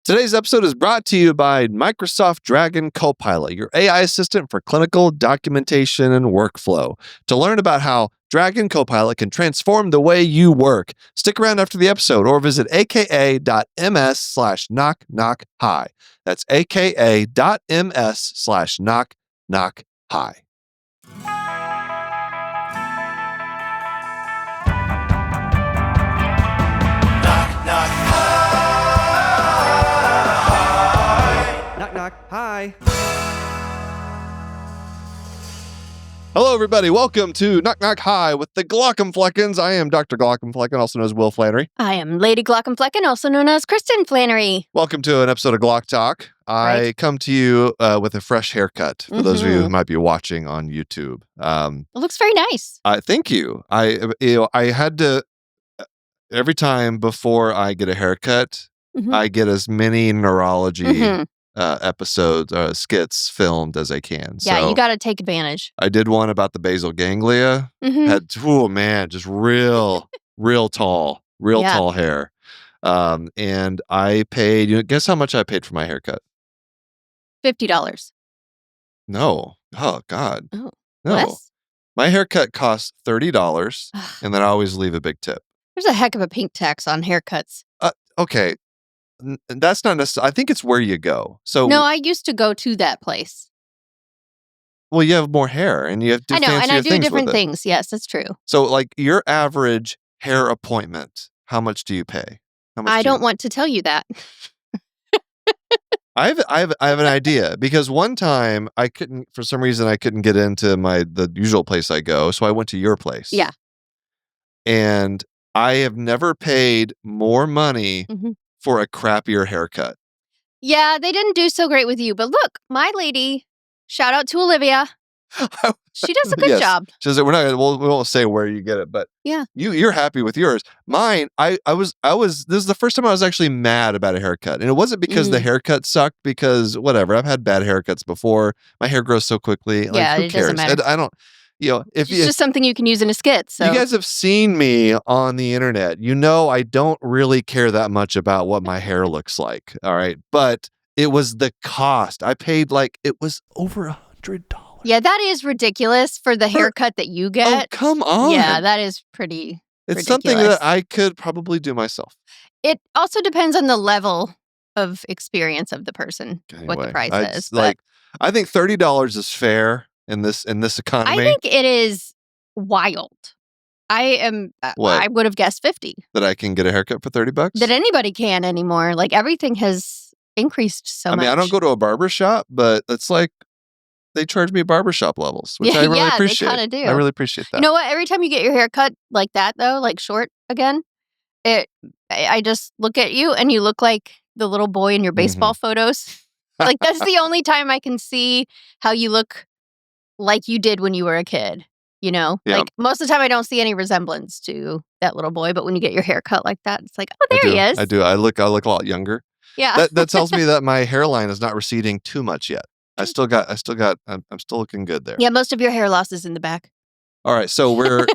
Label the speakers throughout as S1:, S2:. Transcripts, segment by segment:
S1: Today's episode is brought to you by Microsoft Dragon Copilot, your AI assistant for clinical documentation and workflow. To learn about how Dragon Copilot can transform the way you work, stick around after the episode or visit aka.ms/knock-knock-hi. That's aka.ms/knock-knock-hi.
S2: Knock, knock, hi.
S1: Hello, everybody. Welcome to Knock Knock Hi with the Glaucomfleckens. I am Dr. Glaucomflecken, also known as Will Flannery.
S3: I am Lady Glaucomflecken, also known as Kristin Flannery.
S1: Welcome to an episode of Glauc Talk. I come to you with a fresh haircut, for those of you who might be watching on YouTube.
S3: It looks very nice.
S1: Thank you. I had to, every time before I get a haircut, I get as many neurology episodes, skits filmed as I can.
S3: Yeah,
S1: so
S3: you got to take advantage.
S1: I did one about the basal ganglia. Had, just real tall hair. And I paid, guess how much I paid for my haircut?
S3: $50.
S1: No. Oh, God.
S3: Oh,
S1: no.
S3: less?
S1: My haircut costs $30, and then I always leave a big tip.
S3: There's a heck of a pink tax on haircuts.
S1: Okay. That's not necessarily, I think it's where you go. So
S3: No, I used to go to that place.
S1: Well, you have more hair, and you have to
S3: I know, and I do different
S1: with it.
S3: things. Yes, that's true.
S1: So, like, your average hair appointment, how much do you pay?
S3: I don't want to tell you that.
S1: I have an idea, because one time for some reason I couldn't get into the usual place I go, so I went to your place.
S3: Yeah.
S1: And I have never paid more money for a crappier haircut.
S3: Yeah, they didn't do so great with you, but look, my lady, shout out to Olivia. She does a good job.
S1: She says, we won't say where you get it, but
S3: yeah,
S1: you're happy with yours. Mine, I was. This is the first time I was actually mad about a haircut, and it wasn't because the haircut sucked. Because whatever, I've had bad haircuts before. My hair grows so quickly. Like,
S3: yeah,
S1: who
S3: it
S1: cares?
S3: doesn't matter.
S1: I don't.
S3: It's just something you can use in a skit. So
S1: you guys have seen me on the internet. I don't really care that much about what my hair looks like. All right, but it was the cost. I paid it was over $100.
S3: Yeah, that is ridiculous for the haircut that you get.
S1: Oh, come on.
S3: Yeah, that is pretty
S1: It's
S3: ridiculous.
S1: Something that I could probably do myself.
S3: It also depends on the level of experience of the person, what the price is.
S1: I think $30 is fair in this economy.
S3: I think it is wild. I would have guessed 50.
S1: That I can get a haircut for $30?
S3: That anybody can anymore. Like, everything has increased so much.
S1: I don't go to a barber shop, but it's like they charge me barbershop levels, which I really appreciate.
S3: They kind of do.
S1: I really appreciate that.
S3: You know what? Every time you get your hair cut like that, though, like short again, I just look at you and you look like the little boy in your baseball photos. Like, that's the only time I can see how you look like you did when you were a kid.
S1: Yeah.
S3: Like, most of the time I don't see any resemblance to that little boy, but when you get your hair cut like that, it's like, oh, there he is.
S1: I do. I look a lot younger.
S3: Yeah.
S1: That tells me that my hairline is not receding too much yet. I'm still looking good there.
S3: Yeah, most of your hair loss is in the back.
S1: All right, so and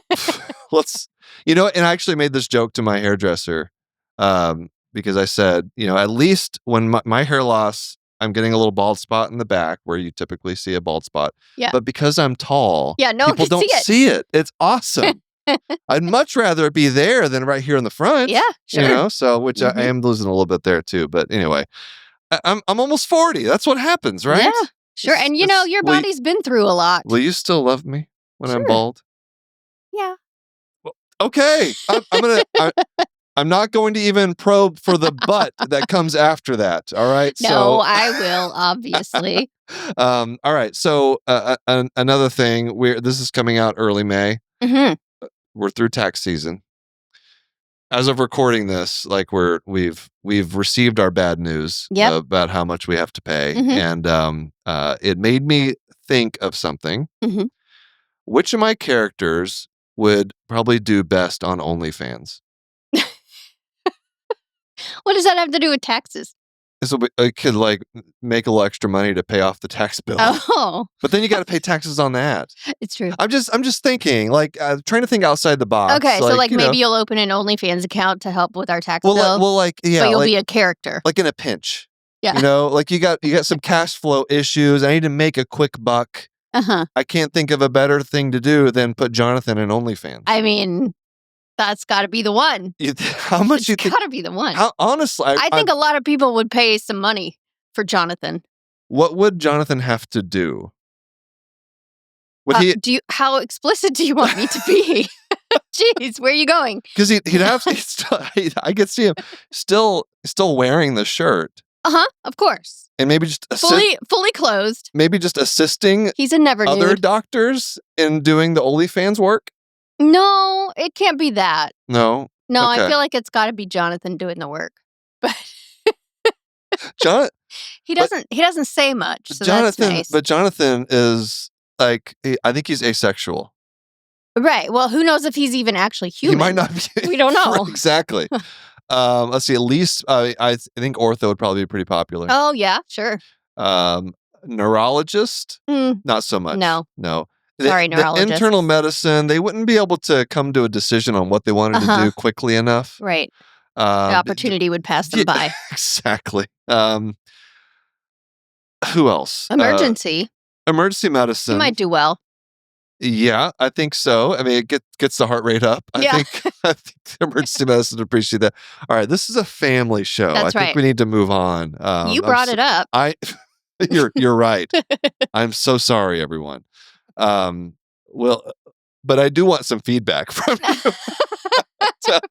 S1: I actually made this joke to my hairdresser because I said, at least when my hair loss, I'm getting a little bald spot in the back where you typically see a bald spot.
S3: Yeah.
S1: But because I'm tall,
S3: no
S1: people don't see it. It's awesome. I'd much rather it be there than right here in the front.
S3: Yeah, sure.
S1: So which I am losing a little bit there too. But anyway, I'm almost 40. That's what happens, right?
S3: Yeah, sure. And your body's been through a lot.
S1: Will you still love me when I'm bald?
S3: Yeah.
S1: Well, okay. I'm not going to even probe for the but that comes after that. All right.
S3: No, I will, obviously.
S1: All right. So another thing, this is coming out early May. We're through tax season. As of recording this, we've received our bad news about how much we have to pay, and it made me think of something. Which of my characters would probably do best on OnlyFans?
S3: What does that have to do with taxes?
S1: So I could like make a little extra money to pay off the tax bill.
S3: Oh,
S1: But then you got to pay taxes on that.
S3: it's true.
S1: I'm just thinking, like, trying to think outside the box.
S3: Okay, so like
S1: you know,
S3: maybe you'll open an OnlyFans account to help with our tax
S1: well,
S3: bill,
S1: like, yeah,
S3: but you'll
S1: like,
S3: be a character.
S1: like in a pinch.
S3: Yeah.
S1: You know, like you got some cash flow issues. I need to make a quick buck.
S3: Uh-huh.
S1: I can't think of a better thing to do than put Jonathan in OnlyFans.
S3: I mean, that's got to be the one.
S1: How much
S3: It's
S1: you think?
S3: got to be the one.
S1: Honestly,
S3: I think a lot of people would pay some money for Jonathan.
S1: What would Jonathan have to do? Would he?
S3: How explicit do you want me to be? Jeez, where are you going?
S1: Because he'd have to. I could see him still wearing the shirt.
S3: Of course.
S1: And maybe just
S3: fully closed.
S1: Maybe just assisting.
S3: He's a never
S1: other
S3: nude.
S1: doctors in doing the OnlyFans work.
S3: No, it can't be that.
S1: No.
S3: No,
S1: Okay.
S3: I feel like it's got to be Jonathan doing the work. But he doesn't say much. So
S1: Jonathan,
S3: that's nice.
S1: but Jonathan is like, I think he's asexual.
S3: Right. Well, who knows if he's even actually human?
S1: He might not be.
S3: We don't know.
S1: Exactly. Let's see. At least I think ortho would probably be pretty popular.
S3: Oh yeah, sure.
S1: Neurologist, not so much.
S3: No. Sorry,
S1: The
S3: neurologist.
S1: internal medicine, they wouldn't be able to come to a decision on what they wanted to do quickly enough.
S3: Right. The opportunity would pass them by.
S1: Exactly. Who else?
S3: Emergency
S1: Medicine.
S3: You might do well.
S1: Yeah, I think so. I mean, it gets the heart rate up. I think emergency medicine would appreciate that. All right, this is a family show.
S3: That's
S1: I think
S3: right.
S1: we need to move on.
S3: You brought it up.
S1: You're right. I'm so sorry, everyone. Well, but I do want some feedback from you.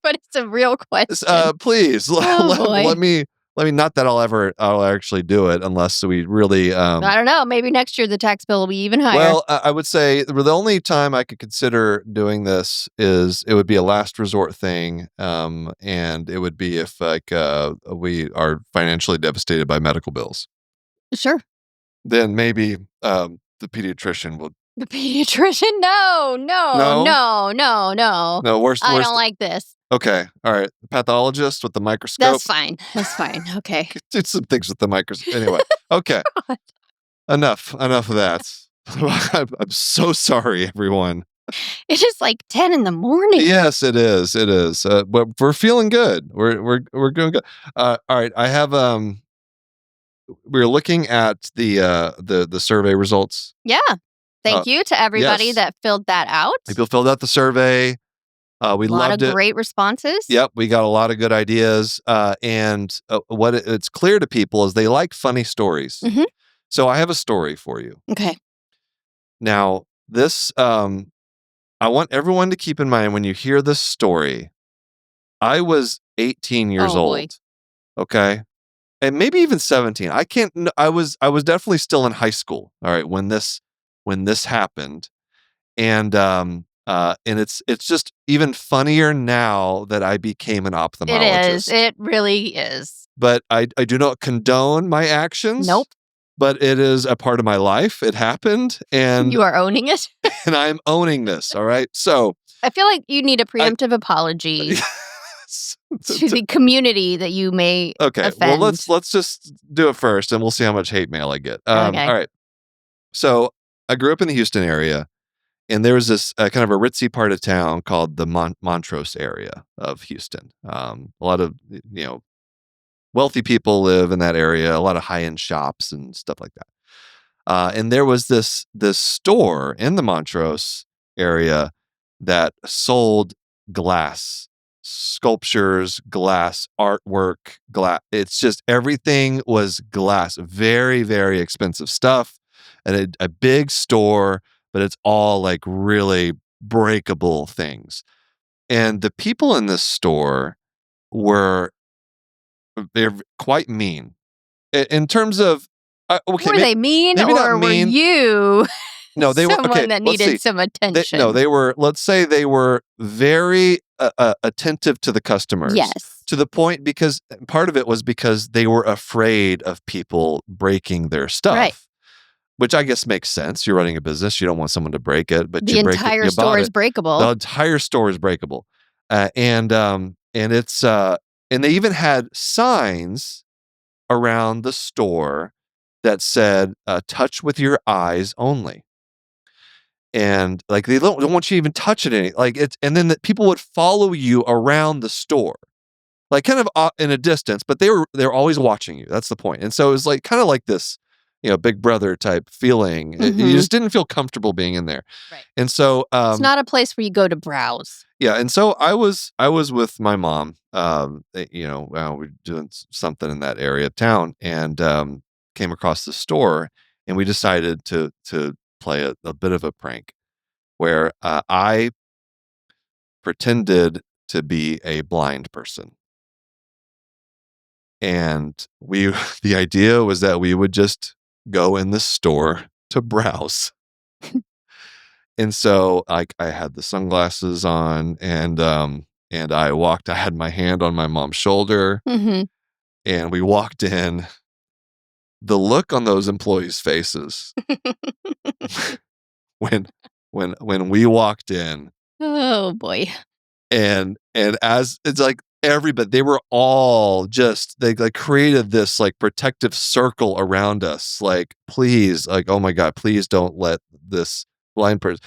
S3: But it's a real question.
S1: Please let me. Not that I'll actually do it unless we really.
S3: I don't know. Maybe next year the tax bill will be even higher.
S1: Well, I would say the only time I could consider doing this is it would be a last resort thing, and it would be if like we are financially devastated by medical bills.
S3: Sure.
S1: Then maybe the pediatrician will.
S3: The pediatrician? No.
S1: No, worst.
S3: I don't like this.
S1: Okay, all right. The pathologist with the microscope.
S3: That's fine. Okay.
S1: Do some things with the microscope. Anyway, okay. Enough of that. I'm so sorry, everyone.
S3: It's just like 10 in the morning.
S1: Yes, it is. It is. But we're feeling good. We're doing good. All right. I have we're looking at the survey results.
S3: Yeah. Thank you to everybody that filled that out.
S1: People filled out the survey. We loved it.
S3: A lot of great responses.
S1: Yep, we got a lot of good ideas. And what it's clear to people is they like funny stories.
S3: Mm-hmm.
S1: So I have a story for you.
S3: Okay.
S1: Now, this, I want everyone to keep in mind when you hear this story, I was 18 years old.
S3: Boy.
S1: Okay. And maybe even 17. I was definitely still in high school. All right. When this happened. And it's just even funnier now that I became an ophthalmologist.
S3: It is. It really is.
S1: But I do not condone my actions.
S3: Nope.
S1: But it is a part of my life. It happened, and
S3: you are owning it.
S1: And I'm owning this. All right. So
S3: I feel like you need a preemptive apology to the community that you may offend.
S1: Well, let's just do it first, and we'll see how much hate mail I get.
S3: Okay.
S1: All right. So I grew up in the Houston area. And there was this kind of a ritzy part of town called the Montrose area of Houston. A lot of, wealthy people live in that area, a lot of high-end shops and stuff like that. And there was this store in the Montrose area that sold glass sculptures, glass artwork, glass. It's just everything was glass. Very, very expensive stuff. And a big store, but it's all like really breakable things. And the people in this store they're quite mean in terms of,
S3: were they mean, or were you
S1: no, they were
S3: someone that needed some attention?
S1: They were, let's say they were very attentive to the customers.
S3: Yes.
S1: To the point, because part of it was because they were afraid of people breaking their stuff.
S3: Right.
S1: Which I guess makes sense. You're running a business. You don't want someone to break it, but
S3: the entire store is breakable.
S1: The entire store is breakable. And it's and they even had signs around the store that said, touch with your eyes only. And like, they don't want you to even touch it and then people would follow you around the store, like kind of in a distance, but they're always watching you. That's the point. And so it was like kind of like this, Big Brother type feeling. You just didn't feel comfortable being in there.
S3: Right.
S1: And so
S3: it's not a place where you go to browse.
S1: Yeah, and so I was with my mom. We were doing something in that area of town, and came across the store, and we decided to play a bit of a prank, where I pretended to be a blind person, and the idea was that we would just go in the store to browse. And so I had the sunglasses on, and I had my hand on my mom's shoulder, and we walked in. The look on those employees' faces when we walked in,
S3: Oh boy.
S1: and as it's like everybody, they were all they like created this like protective circle around us, like, please, like, oh my God, please don't let this blind person.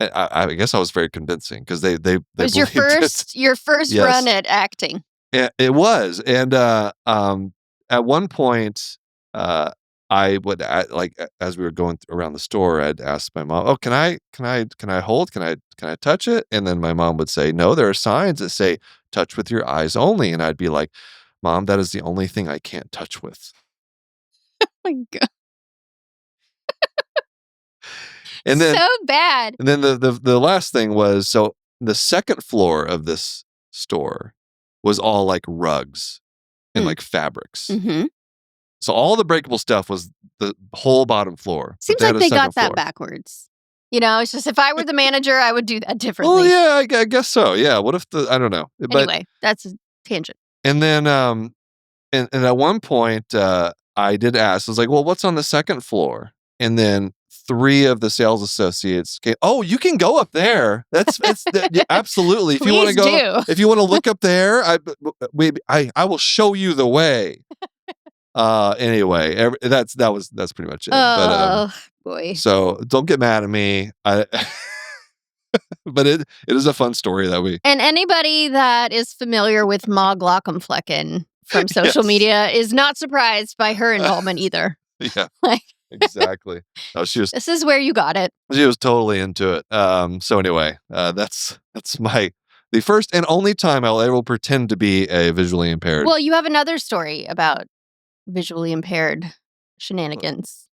S1: I guess I was very convincing, because they
S3: It was your first
S1: Yes.
S3: run at acting.
S1: Yeah, it was. And at one point, I would as we were going around the store, I'd ask my mom, "Oh, can I hold? Can I touch it?" And then my mom would say, "No, there are signs that say touch with your eyes only." And I'd be like, "Mom, that is the only thing I can't touch with."
S3: Oh my God.
S1: And then
S3: so bad.
S1: And then the last thing was, so the second floor of this store was all like rugs and like fabrics. So all the breakable stuff was the whole bottom floor.
S3: Seems like they got that backwards. It's just, if I were the manager, I would do that differently.
S1: Oh yeah, I guess so. Yeah. What if I don't know.
S3: Anyway, that's a tangent.
S1: And then and at one point I did ask, I was like, well, what's on the second floor? And then 3 of the sales associates came, "Oh, you can go up there. Yeah, absolutely. If you want to go, if you want to look up there, I will show you the way." Anyway, that's pretty much it.
S3: Oh boy.
S1: So don't get mad at me. But it is a fun story that we.
S3: And anybody that is familiar with Ma Glaucomflecken from social media is not surprised by her involvement either.
S1: Yeah. Exactly. No,
S3: this is where you got it.
S1: She was totally into it. So anyway, that's the first and only time I'll ever pretend to be a visually impaired.
S3: Well, you have another story about visually impaired shenanigans.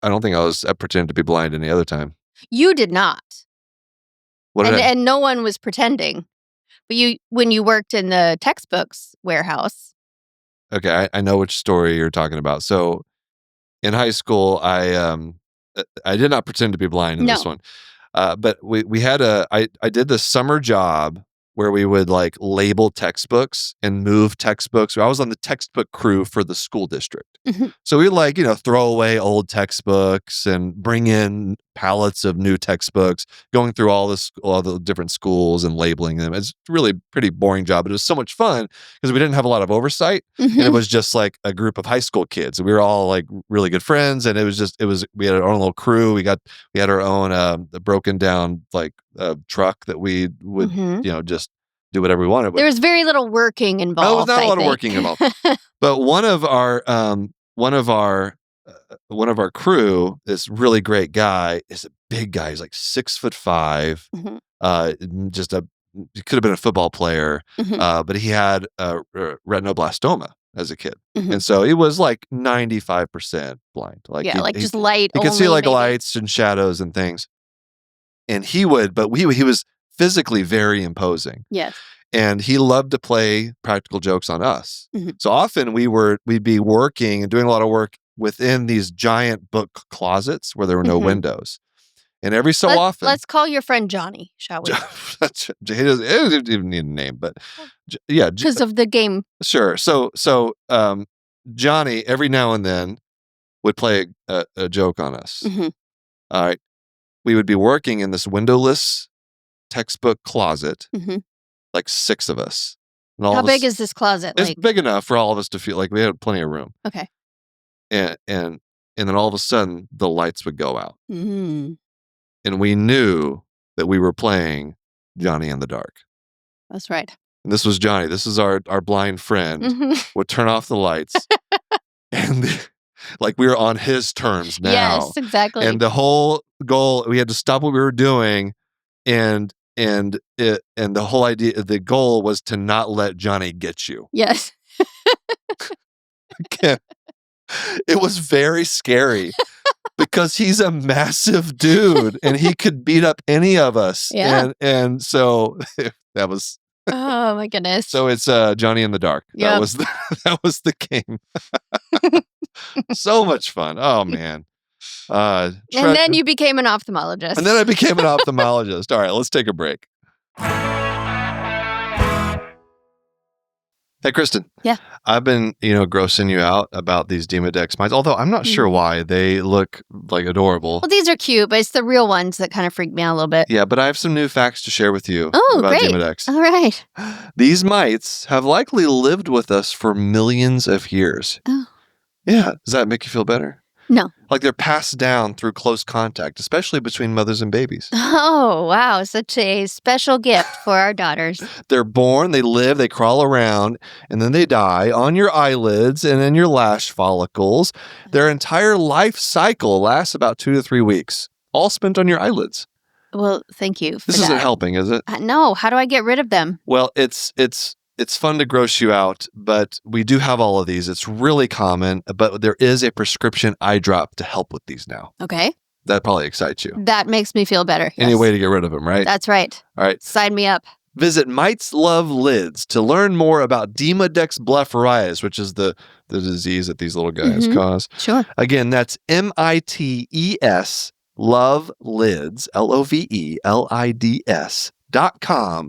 S1: I don't think I pretended to be blind any other time.
S3: You did not.
S1: And
S3: no one was pretending. But when you worked in the textbooks warehouse.
S1: Okay, I know which story you're talking about. So in high school, I did not pretend to be blind in this one. But we had I did this summer job where we would like label textbooks and move textbooks. I was on the textbook crew for the school district. So we like, throw away old textbooks and bring in pallets of new textbooks, going through all the different schools and labeling them. It's really pretty boring job, but it was so much fun because we didn't have a lot of oversight. And it was just like a group of high school kids. We were all like really good friends, and we had our own little crew. We had our own broken down like truck that we would just do whatever we wanted with.
S3: There was very little working involved.
S1: There was not a lot of working involved. But one of our crew, this really great guy, is a big guy. He's like 6'5". He could have been a football player, but he had retinoblastoma as a kid, and so he was like 95% blind. Like
S3: just light.
S1: He could see like lights and shadows and things. And he was physically very imposing.
S3: Yes.
S1: And he loved to play practical jokes on us. So often we'd be working and doing a lot of work within these giant book closets where there were no windows. And every so often,
S3: let's call your friend Johnny, shall we?
S1: He doesn't even need a name, but yeah,
S3: because of the game.
S1: Sure. So Johnny every now and then would play a joke on us. All right, we would be working in this windowless textbook closet, like 6 of us, And all
S3: How
S1: of
S3: big
S1: us,
S3: is this closet?
S1: it's
S3: Like,
S1: big enough for all of us to feel like we had plenty of room.
S3: okay.
S1: And then all of a sudden, the lights would go out.
S3: Mm,
S1: And we knew that we were playing Johnny in the Dark.
S3: that's right.
S1: And this was Johnny. This is our blind friend.
S3: Mhm.
S1: Would turn off the lights. And like we were on his terms now.
S3: Yes, exactly.
S1: And the whole goal, we had to stop what we were doing. And the whole idea, the goal was to not let Johnny get you.
S3: Yes.
S1: It was very scary because he's a massive dude and he could beat up any of us.
S3: Yeah.
S1: And so that was.
S3: Oh my goodness.
S1: So it's Johnny in the Dark.
S3: Yep.
S1: That was the game. So much fun. Oh man.
S3: And then you became an ophthalmologist.
S1: And then I became an ophthalmologist. All right, let's take a break. Hey, Kristin.
S3: Yeah.
S1: I've been, grossing you out about these Demodex mites, although I'm not sure why. They look like adorable.
S3: Well, these are cute, but it's the real ones that kind of freak me out a little bit.
S1: Yeah, but I have some new facts to share with you about
S3: great.
S1: Demodex.
S3: All right.
S1: These mites have likely lived with us for millions of years.
S3: Oh.
S1: Yeah. Does that make you feel better?
S3: No.
S1: Like they're passed down through close contact, especially between mothers and babies.
S3: Oh, wow. Such a special gift for our daughters.
S1: They're born, they live, they crawl around, and then they die on your eyelids and in your lash follicles. Their entire life cycle lasts about 2 to 3 weeks, all spent on your eyelids.
S3: Well, thank you for
S1: This
S3: that.
S1: isn't helping, is it?
S3: No. How do I get rid of them?
S1: Well, it's fun to gross you out, but we do have all of these. It's really common, but there is a prescription eye drop to help with these now.
S3: Okay.
S1: That probably excites you.
S3: That makes me feel better.
S1: Any
S3: yes.
S1: way to get rid of them, right?
S3: That's right.
S1: All right.
S3: Sign me up.
S1: Visit Mites Love Lids to learn more about Demodex blepharitis, which is the disease that these little guys cause.
S3: Sure.
S1: Again, that's MITES Love Lids, LOVELIDS.com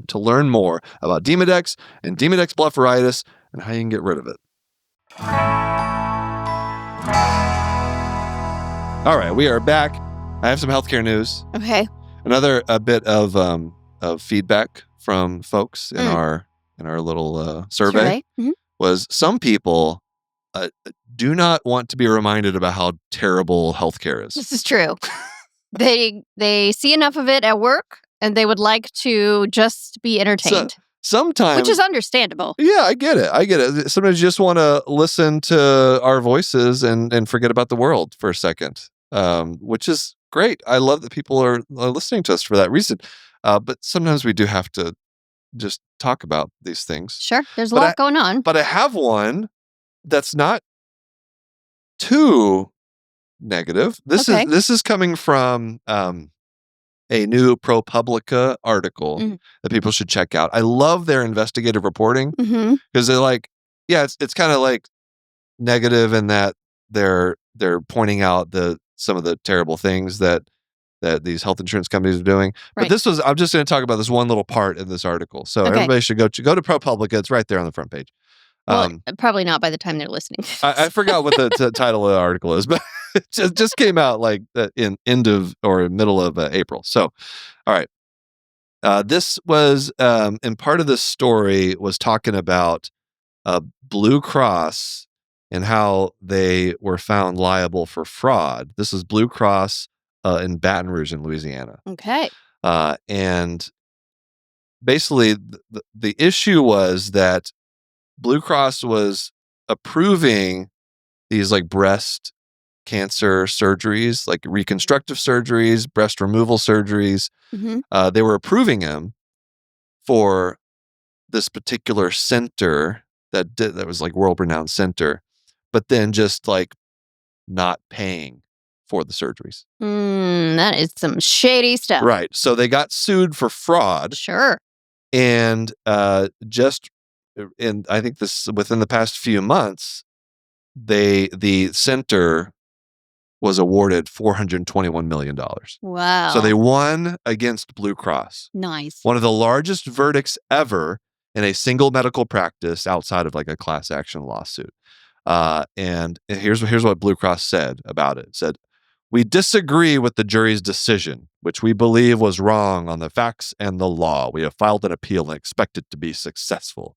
S1: to learn more about Demodex and Demodex blepharitis and how you can get rid of it. All right, we are back. I have some healthcare news.
S3: Okay.
S1: Another bit of feedback from folks in our little survey was some people do not want to be reminded about how terrible healthcare is.
S3: This is true. They see enough of it at work, and they would like to just be entertained.
S1: Sometimes,
S3: which is understandable.
S1: Yeah, I get it. Sometimes you just want to listen to our voices and forget about the world for a second, which is great. I love that people are listening to us for that reason. But sometimes we do have to just talk about these things.
S3: Sure, there's a lot going on.
S1: But I have one that's not too negative. This is coming from a new ProPublica article that people should check out. I love their investigative reporting because they're like, it's kind of like negative in that they're pointing out some of the terrible things that these health insurance companies are doing.
S3: Right.
S1: But I'm just going to talk about this one little part in this article. So everybody should go to ProPublica. It's right there on the front page.
S3: Well, probably not by the time they're listening.
S1: I forgot what the title of the article is, but it just came out like in end of or middle of April. So, all right. This was, and part of this story was talking about Blue Cross and how they were found liable for fraud. This is Blue Cross in Baton Rouge in Louisiana.
S3: Okay.
S1: And basically the issue was that Blue Cross was approving these like breast cancer surgeries, like reconstructive surgeries, breast removal surgeries. They were approving them for this particular center that was like world-renowned center, but then just like not paying for the surgeries.
S3: That is some shady stuff.
S1: Right. So they got sued for fraud.
S3: Sure.
S1: And I think this within the past few months, the center was awarded $421 million.
S3: Wow.
S1: So they won against Blue Cross.
S3: Nice.
S1: One of the largest verdicts ever in a single medical practice outside of like a class action lawsuit. And here's what Blue Cross said about it. It said, "We disagree with the jury's decision, which we believe was wrong on the facts and the law. We have filed an appeal and expect it to be successful.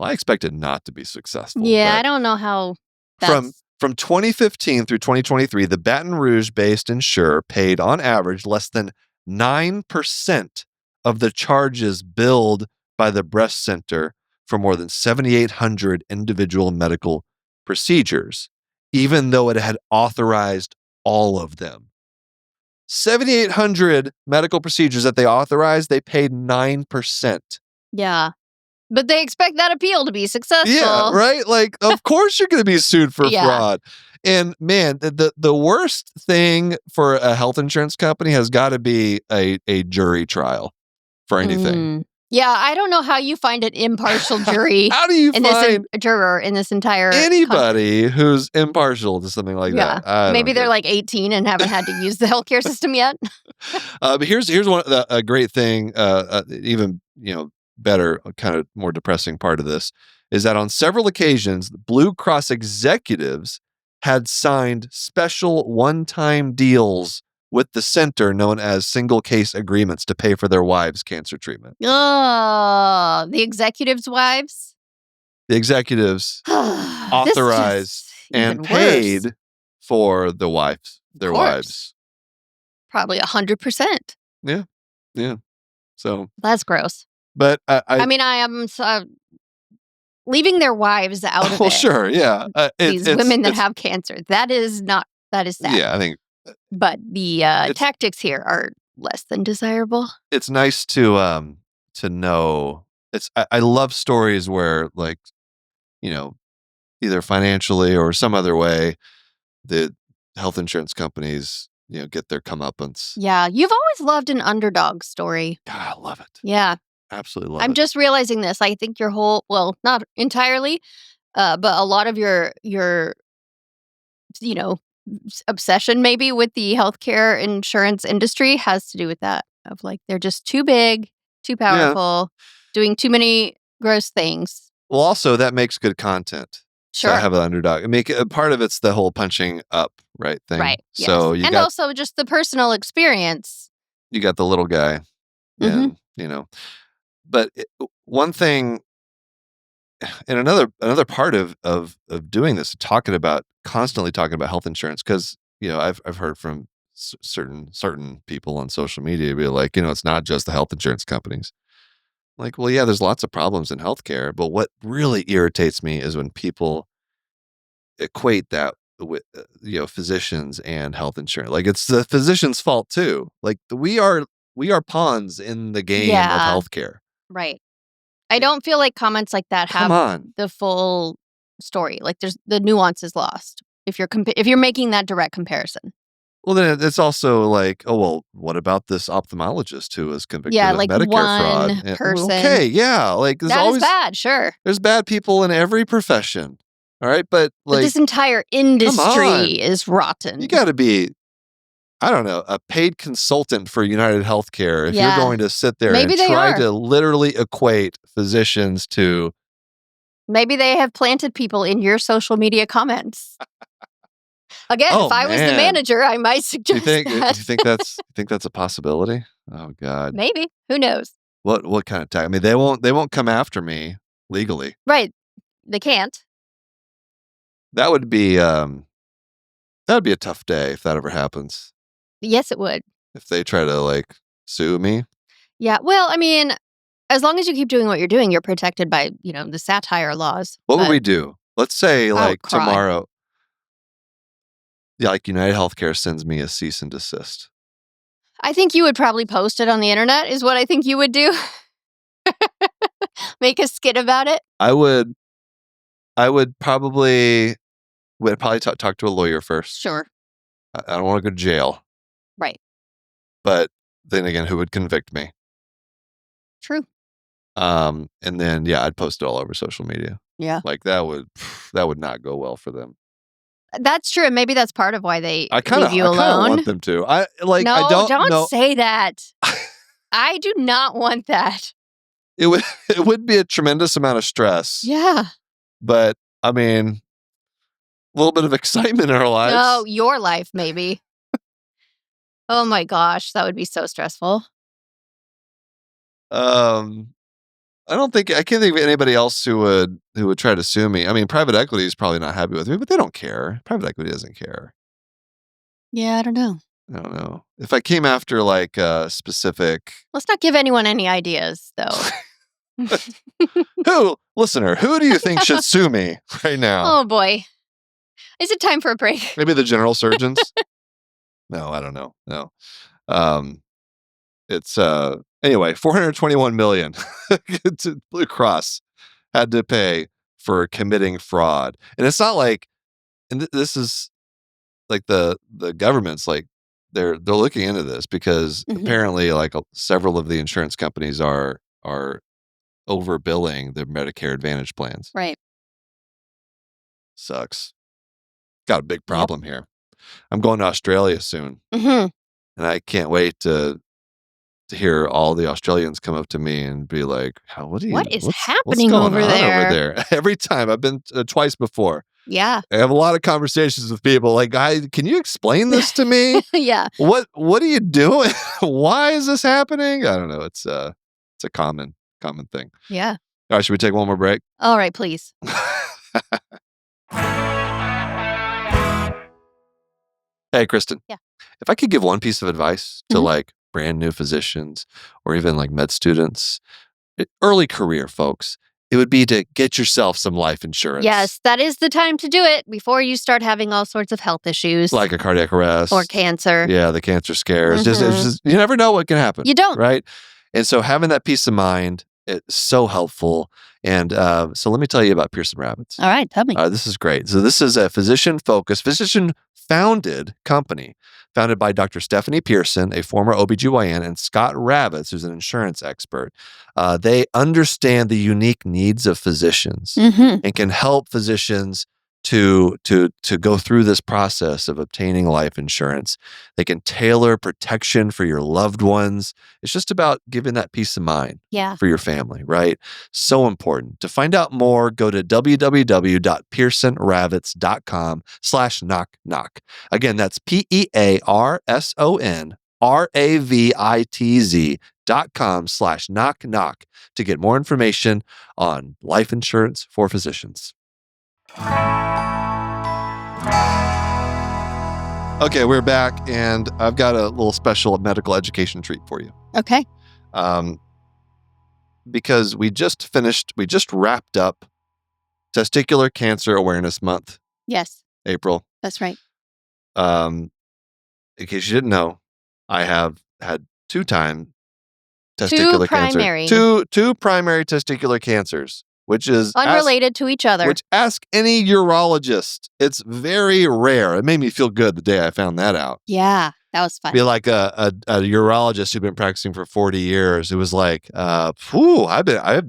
S1: Well, I expect it not to be successful.
S3: Yeah, I don't know how that's...
S1: From 2015 through 2023, the Baton Rouge-based insurer paid on average less than 9% of the charges billed by the breast center for more than 7,800 individual medical procedures, even though it had authorized all of them. 7,800 medical procedures that they authorized, they paid 9%.
S3: Yeah. But they expect that appeal to be successful.
S1: Yeah, right? Like, of course you're going to be sued for fraud. And man, the worst thing for a health insurance company has got to be a jury trial for anything.
S3: Yeah, I don't know how you find an impartial jury.
S1: How do you find
S3: a juror in this entire
S1: anybody who's impartial to something like that?
S3: Maybe they're like 18 and haven't had to use the healthcare system yet.
S1: But here's one a great thing, even better, kind of more depressing part of this is that on several occasions, Blue Cross executives had signed special one-time deals with the center known as single case agreements to pay for their wives' cancer treatment.
S3: Oh, the executives' wives?
S1: The executives authorized and paid for their wives.
S3: Probably 100%.
S1: Yeah. So
S3: that's gross.
S1: But
S3: I mean, I am leaving their wives out of it.
S1: Well, sure, yeah.
S3: These women that have cancer. That is sad.
S1: Yeah, I think.
S3: But the tactics here are less than desirable.
S1: It's nice to know. I love stories where, like, either financially or some other way, the health insurance companies, get their comeuppance.
S3: Yeah, you've always loved an underdog story.
S1: God, I love it.
S3: Yeah.
S1: Absolutely love it.
S3: I'm just realizing this. I think your whole, well, not entirely, but a lot of your obsession maybe with the healthcare insurance industry has to do with that. Of like, they're just too big, too powerful, doing too many gross things.
S1: Well, also that makes good content.
S3: Sure.
S1: So have an underdog. Part of it's the whole punching up, right, thing.
S3: Right.
S1: So
S3: yes. Also just the personal experience.
S1: You got the little guy, and but one thing, and another part of doing this, constantly talking about health insurance, because I've heard from certain people on social media be like, it's not just the health insurance companies. Like, well, yeah, there's lots of problems in healthcare, but what really irritates me is when people equate that with physicians and health insurance. Like, it's the physician's fault too. Like, we are pawns in the game of healthcare.
S3: Right. I don't feel like comments like that have the full story. Like, there's the nuance is lost if you're making that direct comparison.
S1: Well, then it's also like, oh, well, what about this ophthalmologist who was convicted of Medicare fraud?
S3: One person.
S1: Okay, yeah, like there's
S3: that
S1: always
S3: is bad. Sure,
S1: there's bad people in every profession. All right, but
S3: this entire industry is rotten.
S1: You got to be, I don't know, a paid consultant for United Healthcare if you're going to sit there and try to literally equate physicians to.
S3: Maybe they have planted people in your social media comments. Again, if I was the manager, I might suggest that.
S1: Do you think that's a possibility? Oh God.
S3: Maybe. Who knows?
S1: What kind of tag? I mean, they won't come after me legally.
S3: Right. They can't.
S1: That would be a tough day if that ever happens.
S3: Yes, it would.
S1: If they try to sue me. Yeah.
S3: Well, I mean, as long as you keep doing what you're doing, you're protected by, the satire laws.
S1: What would we do? Let's say tomorrow, United Healthcare sends me a cease and desist.
S3: I think you would probably post it on the internet is what I think you would do. Make a skit about it.
S1: I would probably talk to a lawyer first.
S3: Sure.
S1: I don't want to go to jail.
S3: Right.
S1: But then again, who would convict me?
S3: True.
S1: And then I'd post it all over social media.
S3: Yeah.
S1: Like that would not go well for them.
S3: That's true. And maybe that's part of why they leave you alone.
S1: I kind of want them to.
S3: No, don't say that. I do not want that.
S1: It would be a tremendous amount of stress.
S3: Yeah.
S1: But I mean, a little bit of excitement in our lives.
S3: No, your life maybe. Oh my gosh, that would be so stressful.
S1: I can't think of anybody else who would try to sue me. I mean, private equity is probably not happy with me, but they don't care. Private equity doesn't care.
S3: Yeah, I don't know.
S1: I don't know. If I came after like a specific...
S3: Let's not give anyone any ideas, though.
S1: Listener, who do you think should sue me right now?
S3: Oh, boy. Is it time for a break?
S1: Maybe the general surgeons? No, I don't know. No. It's anyway, $421 million Blue Cross had to pay for committing fraud. And it's not like, and this is like the government's like, they're looking into this because apparently like several of the insurance companies are overbilling their Medicare Advantage plans.
S3: Right.
S1: Sucks. Got a big problem here. I'm going to Australia soon. And I can't wait to hear all the Australians come up to me and be like, what is
S3: happening over there?
S1: Every time. I've been twice before.
S3: Yeah.
S1: I have a lot of conversations with people like, can you explain this to me?
S3: Yeah.
S1: What are you doing? Why is this happening? I don't know. It's a common thing.
S3: Yeah.
S1: All right, should we take one more break?
S3: All right, please.
S1: Hey, Kristin.
S3: Yeah.
S1: If I could give one piece of advice to like brand new physicians or even like med students, early career folks, it would be to get yourself some life insurance.
S3: Yes, that is the time to do it before you start having all sorts of health issues.
S1: Like a cardiac arrest.
S3: Or cancer.
S1: Yeah, the cancer scares. It's just, you never know what can happen.
S3: You don't.
S1: Right? And so having that peace of mind, it's so helpful. And so let me tell you about Pearson Rabbits.
S3: All right, tell me.
S1: This is great. So this is a physician-focused, physician-founded company founded by Dr. Stephanie Pearson, a former OBGYN, and Scott Ravitz, who's an insurance expert. They understand the unique needs of physicians and can help physicians to go through this process of obtaining life insurance. They can tailor protection for your loved ones. It's just about giving that peace of mind for your family, right? So important. To find out more, go to www.pearsonravitz.com/knock-knock. Again, that's PearsonRavitz.com/knock-knock to get more information on life insurance for physicians. Okay, we're back, and I've got a little special medical education treat for you.
S3: Okay.
S1: Because we just wrapped up Testicular Cancer Awareness Month.
S3: Yes.
S1: April.
S3: That's right.
S1: In case you didn't know, I have had two testicular
S3: primary.
S1: cancer. Two primary testicular cancers. Which is
S3: unrelated to each other.
S1: Which ask any urologist. It's very rare. It made me feel good the day I found that out.
S3: Yeah, that was fun.
S1: Be like a urologist who'd been practicing for 40 years. It was like, I've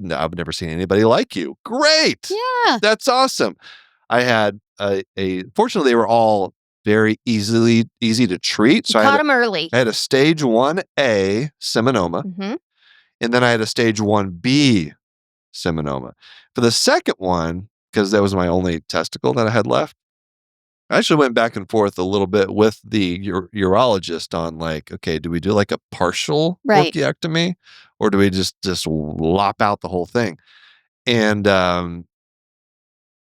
S1: never seen anybody like you. Great.
S3: Yeah.
S1: That's awesome. I had fortunately they were all very easy to treat. So
S3: I caught them early.
S1: I had a stage 1A seminoma. And then I had a stage 1B seminoma. For the second one, because that was my only testicle that I had left, I actually went back and forth a little bit with the urologist on like, okay, do we do like a partial orchiectomy or do we just lop out the whole thing? And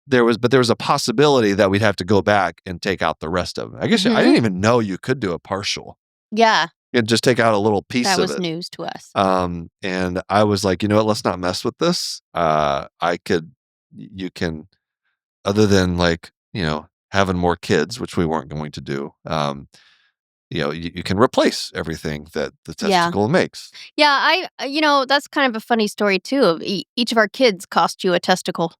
S1: there was a possibility that we'd have to go back and take out the rest of it. I guess I didn't even know you could do a partial.
S3: Yeah.
S1: And just take out a little piece of it.
S3: That was news to us.
S1: And I was like, you know what? Let's not mess with this. You can, other than like, having more kids, which we weren't going to do, you can replace everything that the testicle makes.
S3: Yeah, that's kind of a funny story too. Each of our kids cost you a testicle.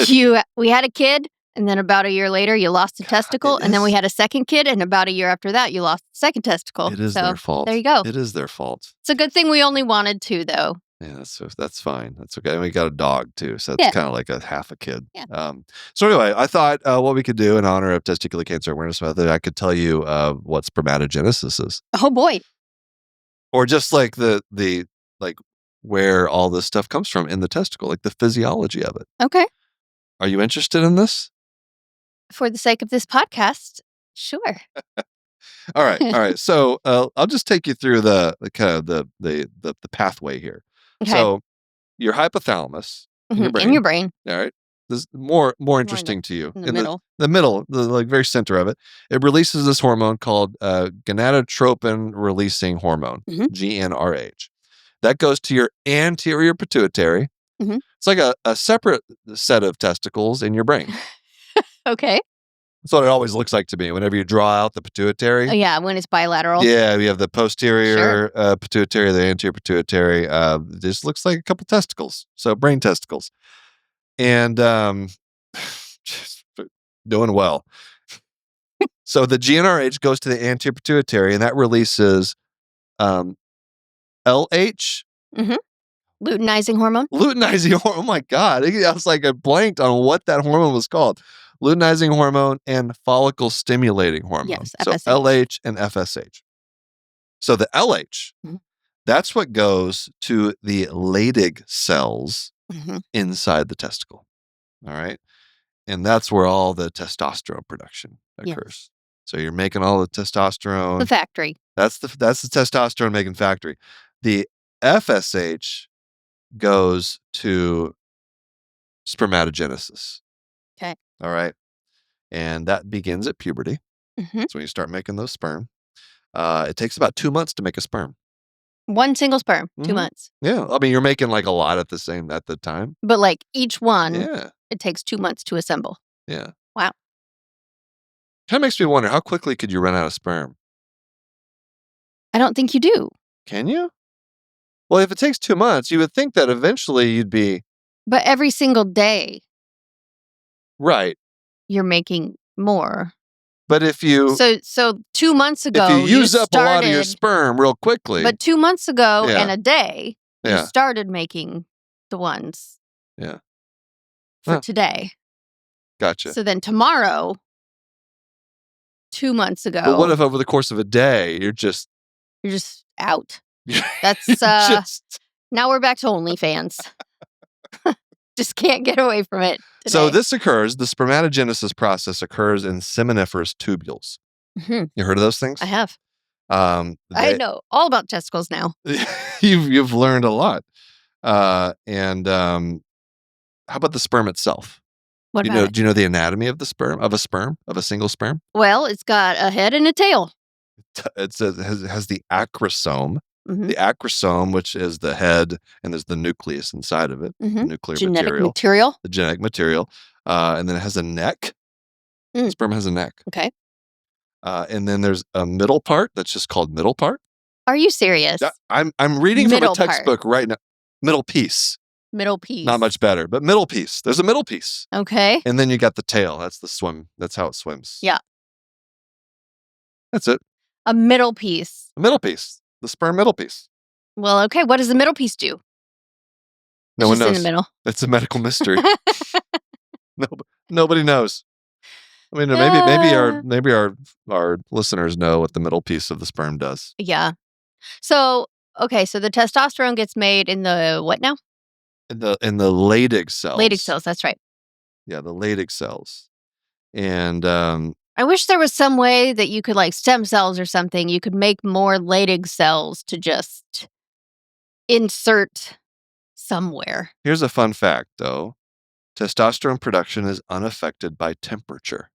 S3: We had a kid. And then about a year later, you lost a testicle. And then we had a second kid. And about a year after that, you lost the second testicle.
S1: It is their fault.
S3: There you go.
S1: It is their fault.
S3: It's a good thing we only wanted two, though.
S1: Yeah, that's fine. That's okay. And we got a dog, too. So that's kind of like a half a kid.
S3: Yeah.
S1: So anyway, I thought what we could do in honor of Testicular Cancer Awareness Month, I could tell you what spermatogenesis is.
S3: Oh, boy.
S1: Or just like the where all this stuff comes from in the testicle, like the physiology of it.
S3: Okay.
S1: Are you interested in this?
S3: For the sake of this podcast, sure.
S1: All right. So I'll just take you through the kind of the pathway here.
S3: Okay.
S1: So your hypothalamus in your brain.
S3: In your brain.
S1: All right. This is more interesting to you.
S3: In the middle.
S1: The middle, the like very center of it. It releases this hormone called gonadotropin releasing hormone, GnRH. That goes to your anterior pituitary. It's like a separate set of testicles in your brain.
S3: Okay.
S1: That's what it always looks like to me whenever you draw out the pituitary.
S3: Oh, yeah, when it's bilateral.
S1: Yeah, we have the posterior pituitary, the anterior pituitary. This looks like a couple testicles. So brain testicles. And just doing well. So the GnRH goes to the anterior pituitary, and that releases LH.
S3: Luteinizing hormone.
S1: Luteinizing hormone. Oh my God. I was like, I blanked on what that hormone was called. Luteinizing hormone and follicle stimulating hormone.
S3: Yes,
S1: so
S3: FSH.
S1: LH and FSH. So the LH, that's what goes to the Leydig cells inside the testicle. All right. And that's where all the testosterone production occurs. Yes. So you're making all the testosterone.
S3: The factory.
S1: That's the testosterone making factory. The FSH goes to spermatogenesis.
S3: Okay.
S1: All right. And that begins at puberty. That's when you start making those sperm. It takes about 2 months to make a sperm.
S3: One single sperm, 2 months.
S1: Yeah. I mean, you're making like a lot at the time.
S3: But like each one, it takes 2 months to assemble.
S1: Yeah.
S3: Wow.
S1: Kind of makes me wonder, how quickly could you run out of sperm?
S3: I don't think you do.
S1: Can you? Well, if it takes 2 months, you would think that eventually you'd be.
S3: But every single day.
S1: Right.
S3: You're making more.
S1: But if you.
S3: So 2 months ago.
S1: If you use up a lot of your sperm real quickly.
S3: But 2 months ago and a day, you
S1: Yeah.
S3: started making the ones.
S1: Yeah.
S3: For today.
S1: Gotcha.
S3: So then tomorrow, 2 months ago.
S1: But what if over the course of a day, you're just
S3: out? That's now we're back to OnlyFans. Just can't get away from it today.
S1: So this occurs, the spermatogenesis process occurs in seminiferous tubules. You heard of those things?
S3: I have. I know all about testicles now.
S1: You've learned a lot. And how about the sperm itself?
S3: What about it?
S1: Do you know the anatomy of the sperm, of a single sperm?
S3: Well, it's got a head and a tail.
S1: It has the acrosome. The acrosome, which is the head, and there's the nucleus inside of it, the nuclear
S3: genetic material.
S1: The genetic material. And then it has a neck. The sperm has a neck.
S3: Okay.
S1: And then there's a middle part that's just called middle part.
S3: Are you serious?
S1: I'm reading from a textbook right now. Middle piece.
S3: Middle piece.
S1: Not much better, but middle piece. There's a middle piece.
S3: Okay.
S1: And then you got the tail. That's the swim. That's how it swims.
S3: Yeah.
S1: That's it.
S3: A middle piece.
S1: A middle piece. The sperm middle piece.
S3: Well, okay. What does the middle piece do?
S1: No one knows.
S3: In the middle.
S1: It's a medical mystery. Nobody knows. I mean, maybe our listeners know what the middle piece of the sperm does.
S3: Yeah. So okay, so the testosterone gets made in the what now?
S1: In the Leydig cells.
S3: Leydig cells. That's right.
S1: Yeah, the Leydig cells. And
S3: I wish there was some way that you could, like stem cells or something, you could make more Leydig cells to just insert somewhere.
S1: Here's a fun fact, though. Testosterone production is unaffected by temperature.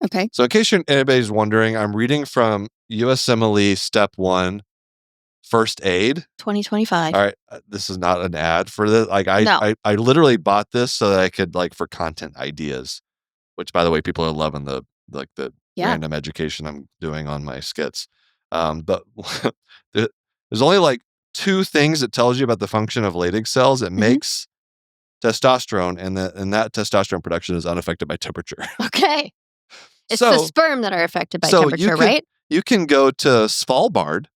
S3: Okay.
S1: So in case anybody's wondering, I'm reading from USMLE Step 1, First Aid.
S3: 2025.
S1: All right. This is not an ad for this. Like I literally bought this so that I could, like, for content ideas. Which, by the way, people are loving the random education I'm doing on my skits. But there's only like 2 things it tells you about the function of Leydig cells. It makes testosterone, and that testosterone production is unaffected by temperature.
S3: Okay. It's the sperm that are affected by temperature, right?
S1: You can go to Svalbard.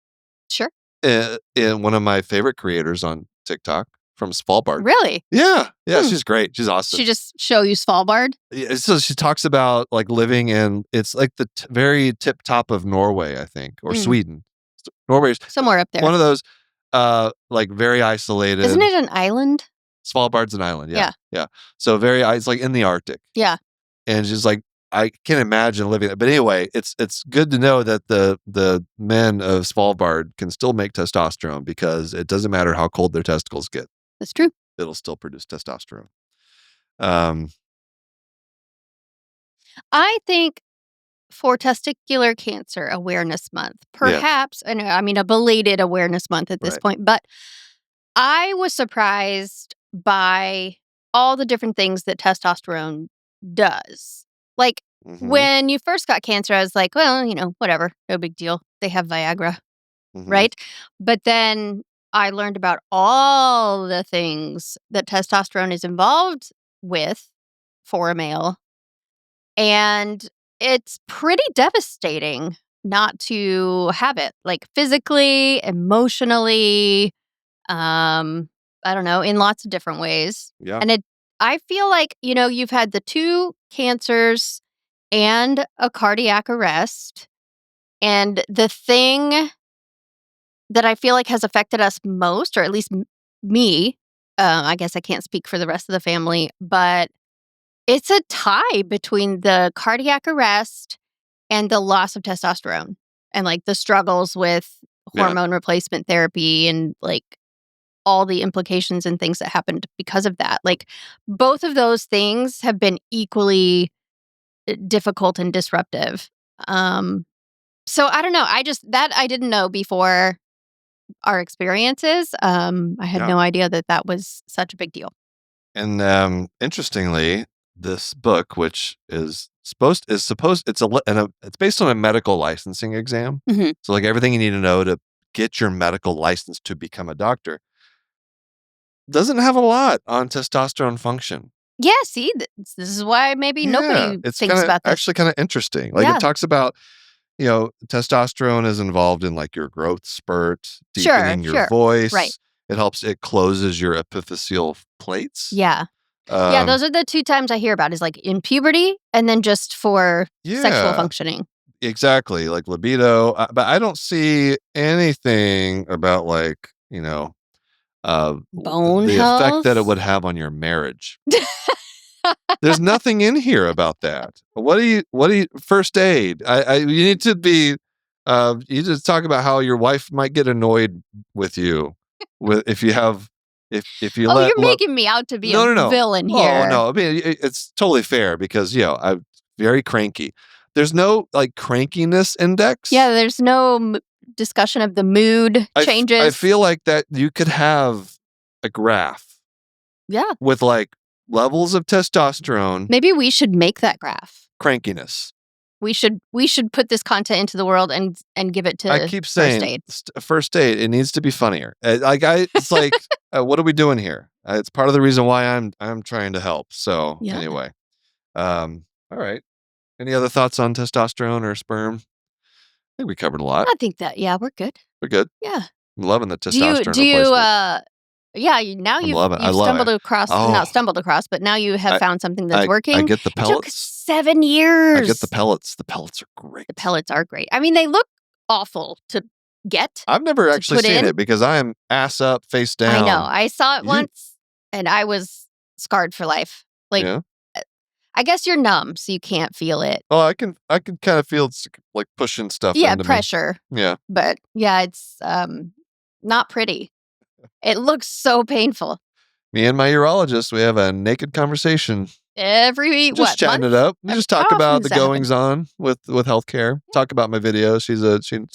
S3: Sure.
S1: In one of my favorite creators on TikTok. From Svalbard.
S3: Really?
S1: Yeah. She's great. She's awesome.
S3: She just show you Svalbard?
S1: Yeah, so she talks about like living in, it's like the very tip top of Norway, I think, or Sweden. Norway's
S3: somewhere up there.
S1: One of those like very isolated.
S3: Isn't it an island?
S1: Svalbard's an island. Yeah. So it's like in the Arctic.
S3: Yeah.
S1: And she's like, I can't imagine living there. But anyway, it's good to know that the men of Svalbard can still make testosterone because it doesn't matter how cold their testicles get.
S3: That's true.
S1: It'll still produce testosterone.
S3: I think for Testicular Cancer Awareness Month, perhaps, and I mean a belated awareness month at this
S1: Right.
S3: point, but I was surprised by all the different things that testosterone does. Like when you first got cancer, I was like, well, whatever, no big deal. They have Viagra, right? But then I learned about all the things that testosterone is involved with for a male. And it's pretty devastating not to have it, like physically, emotionally, I don't know, in lots of different ways.
S1: Yeah.
S3: And I feel like, you've had the 2 cancers and a cardiac arrest. And the thing that I feel like has affected us most, or at least me, I guess I can't speak for the rest of the family, but it's a tie between the cardiac arrest and the loss of testosterone and like the struggles with hormone replacement therapy and like all the implications and things that happened because of that. Like both of those things have been equally difficult and disruptive. So I don't know. I didn't know before our experiences. I had no idea that was such a big deal.
S1: And interestingly, this book, which is it's based on a medical licensing exam. So like everything you need to know to get your medical license to become a doctor, doesn't have a lot on testosterone function.
S3: Yeah, see, this is why maybe nobody thinks about this.
S1: Actually kind of interesting. Like it talks about, testosterone is involved in like your growth spurt, deepening your voice.
S3: Right.
S1: It closes your epiphyseal plates.
S3: Yeah. Those are the 2 times I hear about is like in puberty and then just for sexual functioning.
S1: Exactly. Like libido. But I don't see anything about like,
S3: bone
S1: the
S3: health?
S1: effect that it would have on your marriage. There's nothing in here about that. What do you first aid? You need to be you just talk about how your wife might get annoyed with you if you have if you let
S3: you're making me out to be a villain here.
S1: Oh no, I mean it's totally fair because I'm very cranky. There's no like crankiness index.
S3: Yeah, there's no discussion of the mood changes.
S1: I feel like that you could have a graph.
S3: Yeah.
S1: With like levels of testosterone.
S3: Maybe we should make that graph.
S1: Crankiness.
S3: We should put this content into the world and give it to
S1: I keep saying first aid. It needs to be funnier. It's like what are we doing here? It's part of the reason why I'm trying to help. So anyway, all right. Any other thoughts on testosterone or sperm? I think we covered a lot.
S3: I think that we're good.
S1: We're good.
S3: Yeah.
S1: I'm loving the testosterone.
S3: Do you now you've stumbled across, not stumbled across, but now you have found something that's working.
S1: I get the pellets.
S3: It took 7 years.
S1: I get the pellets. The pellets are great.
S3: The pellets are great. I mean, they look awful to get.
S1: I've never actually seen it because I am ass up, face down.
S3: I know. I saw it once and I was scarred for life. Like, I guess you're numb, so you can't feel it.
S1: Oh, I can kind of feel it's like pushing stuff into
S3: pressure.
S1: Me. Yeah.
S3: But it's not pretty. It looks so painful.
S1: Me and my urologist, we have a naked conversation.
S3: Every
S1: just chatting
S3: month?
S1: it up. We just talk about the goings on with healthcare. Talk about my videos. She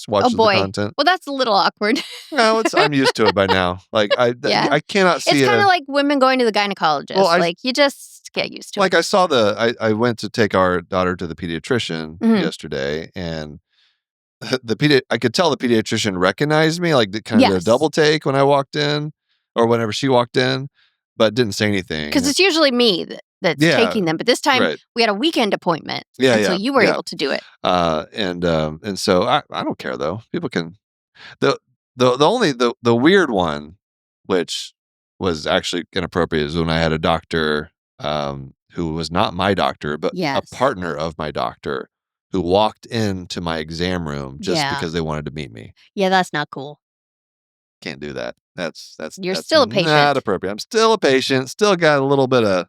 S1: watches the content.
S3: Well, that's a little awkward.
S1: No, I'm used to it by now. Like I cannot see it.
S3: It's kind of like women going to the gynecologist. Well, you just get used to it.
S1: Like I saw I went to take our daughter to the pediatrician yesterday, and I could tell the pediatrician recognized me, like kind of did a double take when I walked in, or whenever she walked in, but didn't say anything.
S3: Because it's usually me that's taking them, but this time we had a weekend appointment, so you were able to do it.
S1: And so I don't care though. People can. The weird one, which was actually inappropriate, is when I had a doctor who was not my doctor, but a partner of my doctor, who walked into my exam room just because they wanted to meet me.
S3: Yeah, that's not cool.
S1: Can't do that.
S3: You're still a patient.
S1: Not appropriate. I'm still a patient. Still got a little bit of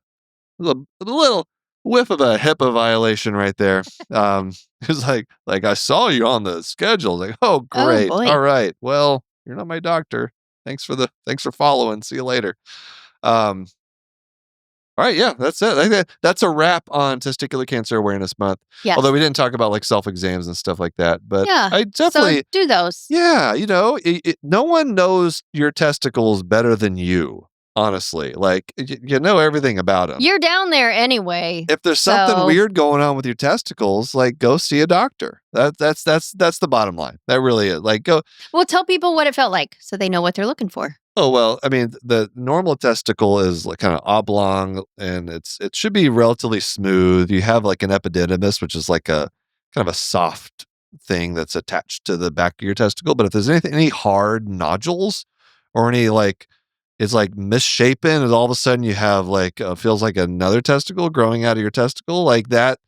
S1: a little whiff of a HIPAA violation right there. It was like I saw you on the schedule. Like, oh great, all right. Well, you're not my doctor. Thanks for following. See you later. All right, yeah, that's it. I think that's a wrap on Testicular Cancer Awareness Month.
S3: Yes.
S1: Although we didn't talk about like self-exams and stuff like that, but
S3: Yeah.
S1: I definitely
S3: So do those.
S1: Yeah, no one knows your testicles better than you. Honestly, like you know everything about them.
S3: You're down there anyway.
S1: If there's something weird going on with your testicles, like go see a doctor. That's the bottom line. That really is. Like go.
S3: Well, tell people what it felt like so they know what they're looking for.
S1: Oh, well, I mean, the normal testicle is like kind of oblong and it should be relatively smooth. You have like an epididymis, which is like a kind of a soft thing that's attached to the back of your testicle. But if there's any hard nodules or any like, it's like misshapen and all of a sudden you have like, feels like another testicle growing out of your testicle like that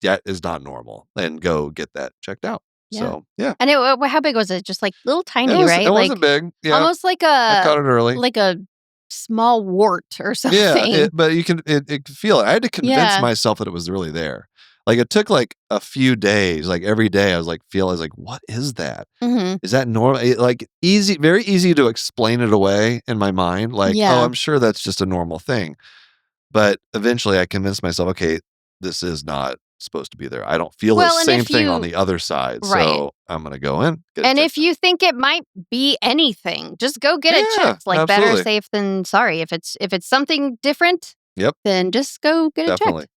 S1: is not normal, and go get that checked out.
S3: Yeah.
S1: So, yeah.
S3: And how big was it? Just like little tiny, right?
S1: It wasn't big. Yeah.
S3: Almost like
S1: I caught it early.
S3: like a small wart or something.
S1: Yeah, but you can feel it. I had to convince myself that it was really there. Like it took like a few days, like every day I was like, what is that?
S3: Mm-hmm.
S1: Is that normal? Like very easy to explain it away in my mind. Like, oh, I'm sure that's just a normal thing. But eventually I convinced myself, okay, this is not supposed to be there. I don't feel the same thing on the other side. Right. So I'm going to go in.
S3: And if you think it might be anything, just go get it checked. Like absolutely. Better safe than sorry. If it's something different, then just go get it checked.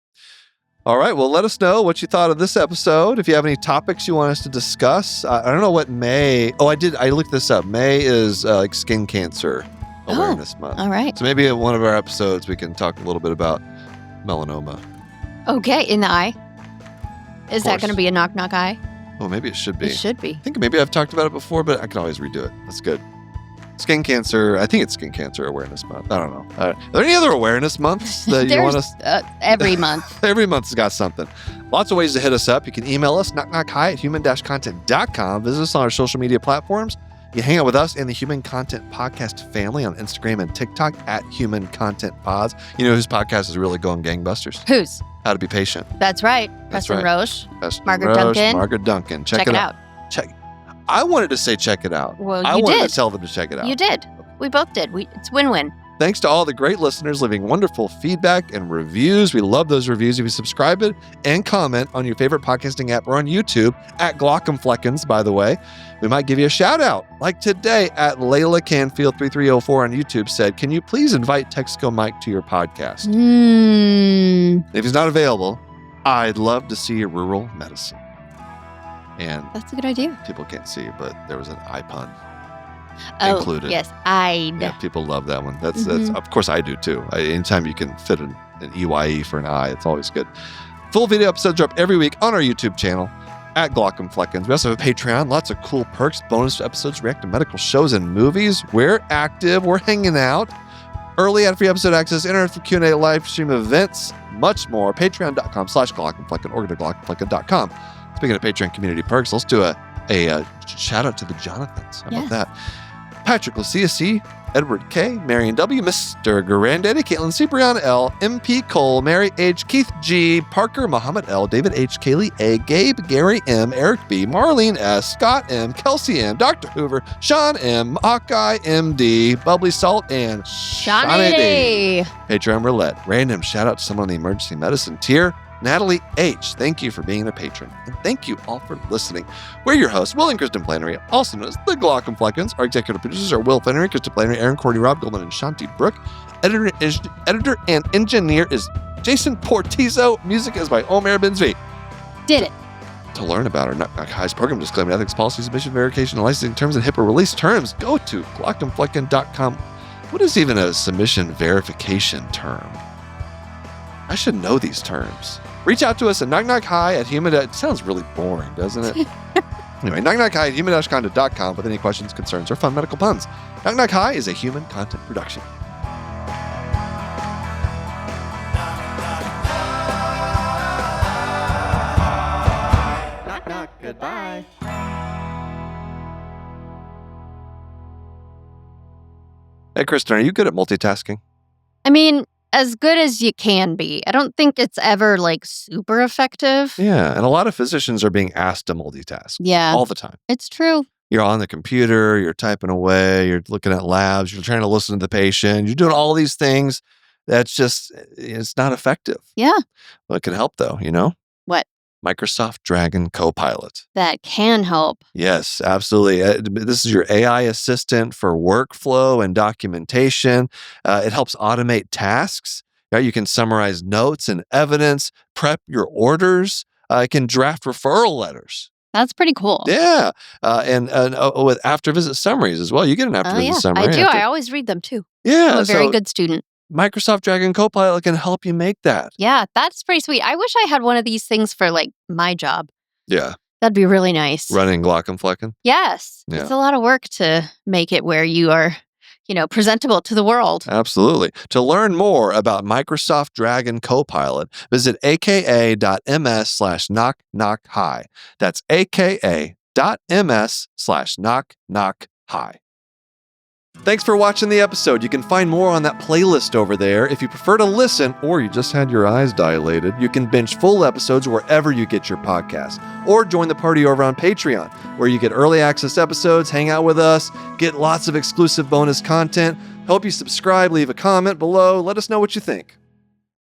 S1: All right. Well, let us know what you thought of this episode. If you have any topics you want us to discuss. I don't know what May. Oh, I looked this up. May is like skin cancer awareness month.
S3: All right.
S1: So maybe in one of our episodes we can talk a little bit about melanoma.
S3: Okay. In the eye. Is that going to be a knock knock eye?
S1: Oh, maybe it should be.
S3: It should be.
S1: I think maybe I've talked about it before, but I can always redo it. That's good. Skin cancer. I think it's Skin Cancer Awareness Month. I don't know. Are there any other awareness months that you want us?
S3: Every month.
S1: Every month's got something. Lots of ways to hit us up. You can email us, knockknockhi@human-content.com. Visit us on our social media platforms. You can hang out with us and the Human Content Podcast family on Instagram and TikTok @Human Content Pods. You know whose podcast is really going gangbusters?
S3: Whose?
S1: How to Be Patient.
S3: That's right. Preston Roche. Margaret Duncan. Check it out.
S1: I wanted to say check it out.
S3: Well,
S1: I wanted to tell them to check it out.
S3: You did. We both did. It's win-win.
S1: Thanks to all the great listeners leaving wonderful feedback and reviews. We love those reviews. If you subscribe it and comment on your favorite podcasting app or on YouTube @Glaucumfleckens, by the way, we might give you a shout out. Like today @Layla Canfield 3304 on YouTube said, "Can you please invite Texco Mike to your podcast?" If he's not available, I'd love to see your rural medicine. And
S3: that's a good idea.
S1: People can't see, but there was an eye pun
S3: included. Yes, I'd.
S1: Yeah, people love that one. That's of course I do too. Anytime you can fit an EYE for an eye, it's always good. Full video episodes drop every week on our YouTube channel @Glaucumfleckens. We also have a Patreon, lots of cool perks, bonus episodes, react to medical shows and movies. We're active, we're hanging out. Early ad-free episode access, interactive Q&A, live stream events, much more. Patreon.com/Glaucumflecken or go to Glaucumflecken.com. Speaking of Patreon community perks, let's do a shout out to the Jonathans. How about that? Patrick Lucia C, Edward K, Marion W, Mr. Granddaddy, Caitlin C, Brianna L, MP Cole, Mary H, Keith G, Parker, Muhammad L, David H, Kaylee A, Gabe, Gary M, Eric B, Marlene S, Scott M, Kelsey M, Dr. Hoover, Sean M, Hawkeye MD, Bubbly Salt, and Shawnee D. Patreon roulette. Random shout out to someone on the emergency medicine tier. Natalie H., thank you for being a patron. And thank you all for listening. We're your hosts, Will and Kristen Flannery, also known as the Glaucumfleckens. Our executive producers are Will Flannery, Kristen Flannery, Aaron Cordy, Rob Goldman, and Shanti Brooke. Editor and engineer is Jason Portizo. Music is by Omer Benzvi.
S3: Did it.
S1: To learn about our Knock Knock High's program disclaimer, ethics, policies, submission, verification, and licensing terms and HIPAA release terms, go to glaucumflecken.com. What is even a submission verification term? I should know these terms. Reach out to us at knockknockhi@human. It sounds really boring, doesn't it? Anyway, knockknockhi@human-content.com with any questions, concerns, or fun medical puns. Knock Knock Hi is a Human Content production.
S2: Knock, knock, goodbye.
S1: Hey, Kristen, are you good at multitasking?
S3: I mean, as good as you can be. I don't think it's ever like super effective.
S1: Yeah, and a lot of physicians are being asked to multitask.
S3: Yeah.
S1: All the time.
S3: It's true.
S1: You're on the computer, you're typing away, you're looking at labs, you're trying to listen to the patient, you're doing all these things. It's not effective.
S3: Yeah.
S1: Well, it can help though, you know?
S3: What?
S1: Microsoft Dragon Copilot.
S3: That can help.
S1: Yes, absolutely. This is your AI assistant for workflow and documentation. It helps automate tasks. Right? You can summarize notes and evidence, prep your orders. It can draft referral letters.
S3: That's pretty cool.
S1: Yeah. And with after visit summaries as well. You get an after visit summary.
S3: I do. I always read them too.
S1: Yeah.
S3: I'm a very good student.
S1: Microsoft Dragon Copilot can help you make that.
S3: Yeah, that's pretty sweet. I wish I had one of these things for like my job.
S1: Yeah.
S3: That'd be really nice.
S1: Running Glauc and Flecken?
S3: Yes. Yeah. It's a lot of work to make it where you are, presentable to the world.
S1: Absolutely. To learn more about Microsoft Dragon Copilot, visit aka.ms/knock-knock-hi. That's aka.ms/knock-knock-hi. Thanks for watching the episode. You can find more on that playlist over there. If you prefer to listen or you just had your eyes dilated, you can binge full episodes wherever you get your podcasts. Or join the party over on Patreon, where you get early access episodes, hang out with us, get lots of exclusive bonus content. Hope you subscribe, leave a comment below. Let us know what you think.